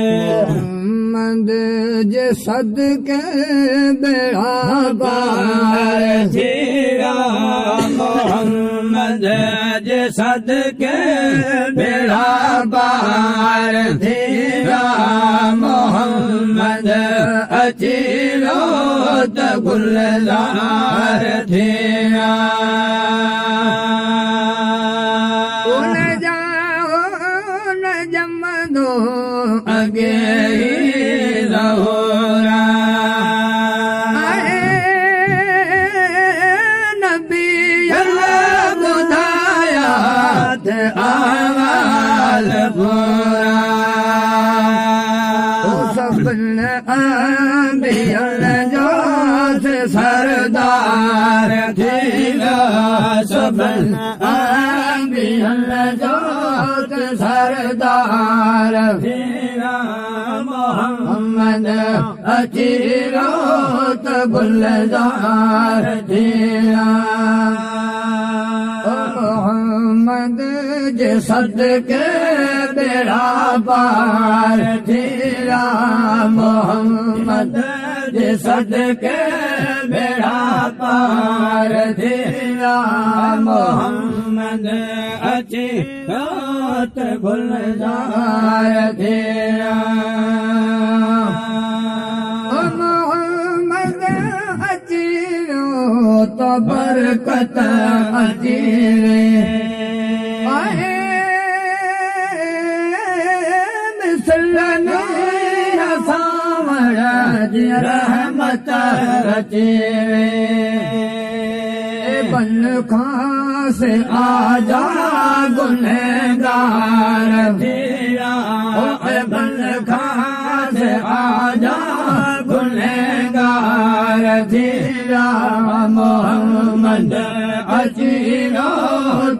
मोहम्मद जे सदके बेड़ा पार थीरा मोहम्मद जे सदके बेड़ा पार थीरा मोहम्मद अचीरो त गुलजार थीरा अगे रहोरा नबी अल्लाह बुधाया आवाल पूरा सबन अंबियल जो सरदार थीरा सबन अंबियल जो सरदार थीरा मोहम्मद अचीरो त गुलजार थीरा मोहम्मद जे सदके बेड़ा पार थीरा मोहम्मद जे सदके बेड़ा पार थीरा मोहम्मद अचीरो त गुलजार थीरा मोहम्मद अचीरो त बरकत अचीरे रहमत रचेवे बन खां से आजा गुनहगार थीरा बन खां से आजा गुनहगार थीरा मोहम्मद अचीरो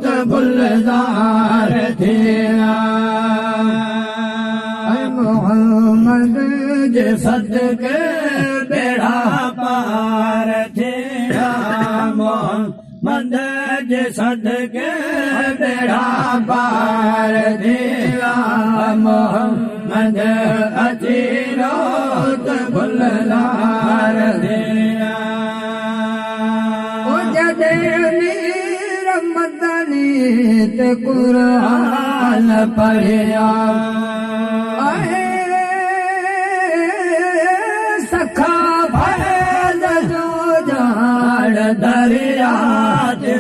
त गुलजार थीरा मोहम्मद जे सदके बेड़ा पार थीरा मोहम्मद जे सदके बेड़ा पार थीरा मोहम्मद अचीरो त गुलजार थीरा जदे मीर मदनी ते कुरान पढ़िया दरिया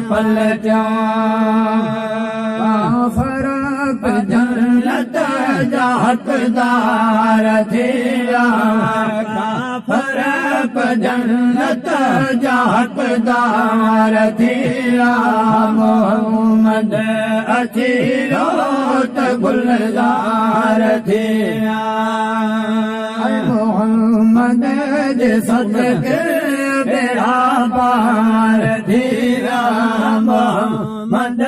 पलटा फरक जन्नत जा हकदार थीरा फरक जन्नत जा हकदार थीरा मोहम्मद अचीरो त गुलजार थीरा मोहम्मद जे सदके बेड़ा पार थीरा मोहम्मद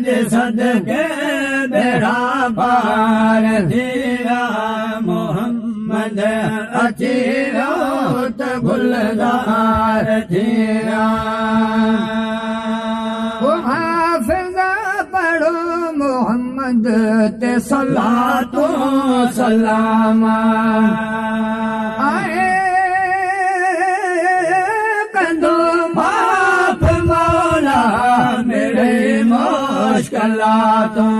जे सदके बेड़ा पार थीरा मोहम्मद अचीरो त गुलजार थीरा हाफ़िज़ पढ़ो मोहम्मद ते सलातो सलाम मुश्किलातों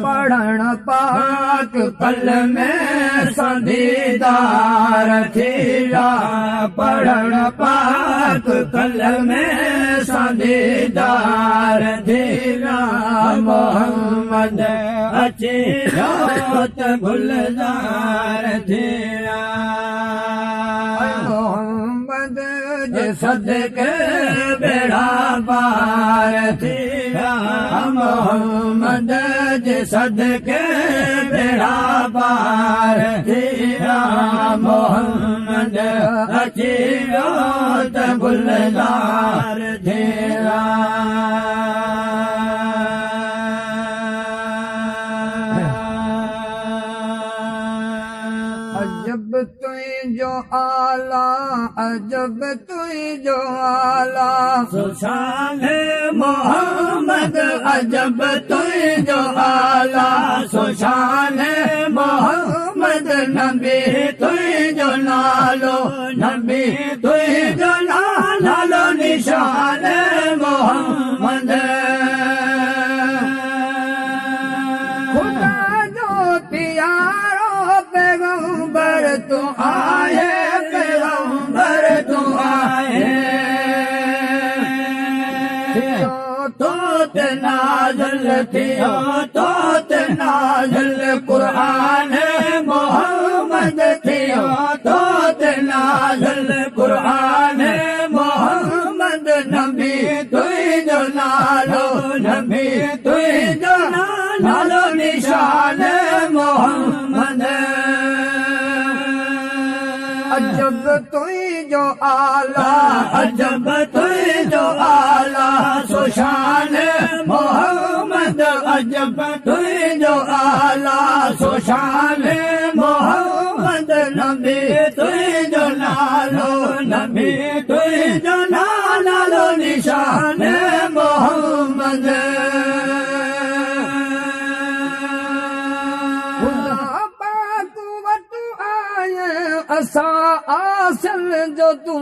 पढ़ण पाक कल में संदीदार थीरा पढ़ण पाक कल में संदीदार थीरा मोहम्मद अचीरो त गुलजार थीरा मोहम्मद जे सदके बेड़ा पार थीरा मोहम्मद जे सदके बेड़ा पार थीरा मोहम्मद अचीरो त गुलजार थीरा जब तुई जो आला अजब तुझो आला सुशान मोहम्मद अजब तुझो आला सुशान मोहम्मद नबी तुझो नालो नबी तुझो नालो निशान मोहम्मद खुदा जो प्यारो पैगंबर तू आए पैगंबर तू आए तोत नाज़िल थियो तोत नाज़िल क़ुरान मोहम्मद थियो तोत नाज़िल क़ुरान मोहम्मद नबी तुझो नालो नबी तुझो नालो निशान मोहम्मद अजब तुझो आला अजब तुझो आला सुशान मोहम्मद अजब तुझो आला सुशान मोहम्मद नबी तुझो नालो नबी तुझो नालो निशान मोहम्मद असा आसल जो तू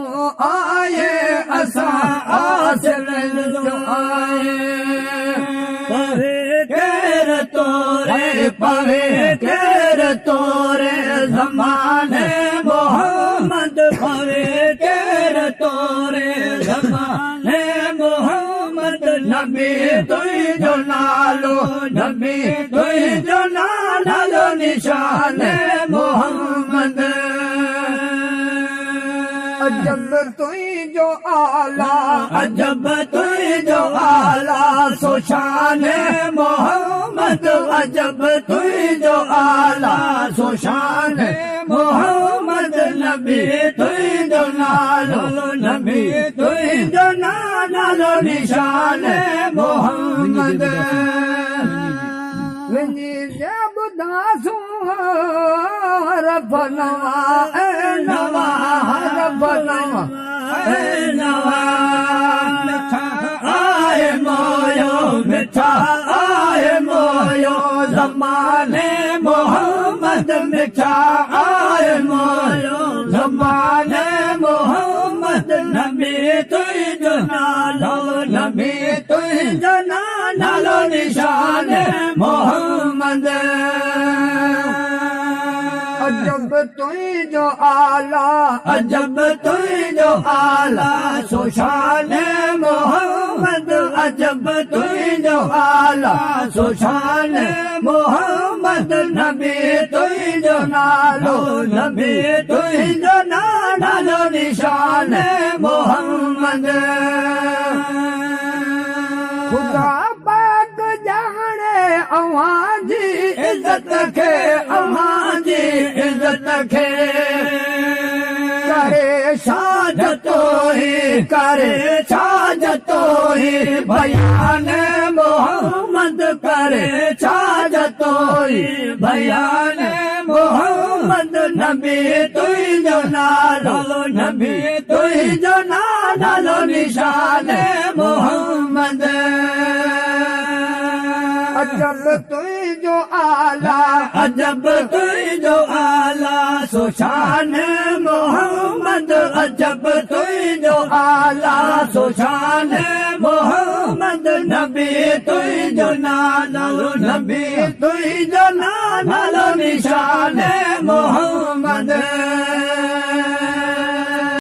आए असा आसल जो आए पवे केर तोरे पवे केर तोरे ज़माने मोहम्मद पवे केर तोरे ज़माने मोहम्मद नबी तुझो नालो नबी तुझो नालो निशान मोहम्मद अजब तुझो आला अजब तुझो आला सुशान मोहम्मद अजब तुझो आला सुशान मोहम्मद नबी तुझो नालो नबी तुझो नालो निशान मोहम्मद जब दासू रब नवा नवा रब नवा नवा आए मोयो मिठा आए मोयो ज़माने मोहम्मद मिठा आए मोयो ज़माने मोहम्मद नबी तुझो नालो नबी तुझो नालो निशान मोहम्मद अजब तुझो आला अजब तुझो आला सुशान मोहम्मद अजब तुझो आला सुशान मोहम्मद नबी तुझो नालो नबी तुझो नालो निशान मोहम्मद खुदा पाक जाने अव्हां जी इज्जत खे अव्हां जी इज्जत खे करे शाजतो ही करे शाजतो ही बयान मोहम्मद करे शाजतो ही बयान मोहम्मद नबी तुझो नालो नबी तुझो नालो निशान मोहम्मद अजब तुझो आला अजब तुझो आला सुशान मोहम्मद अजब तुझो आला सुशान मोहम्मद नबी तुझो नालो नबी तुझो नालो निशान मोहम्मद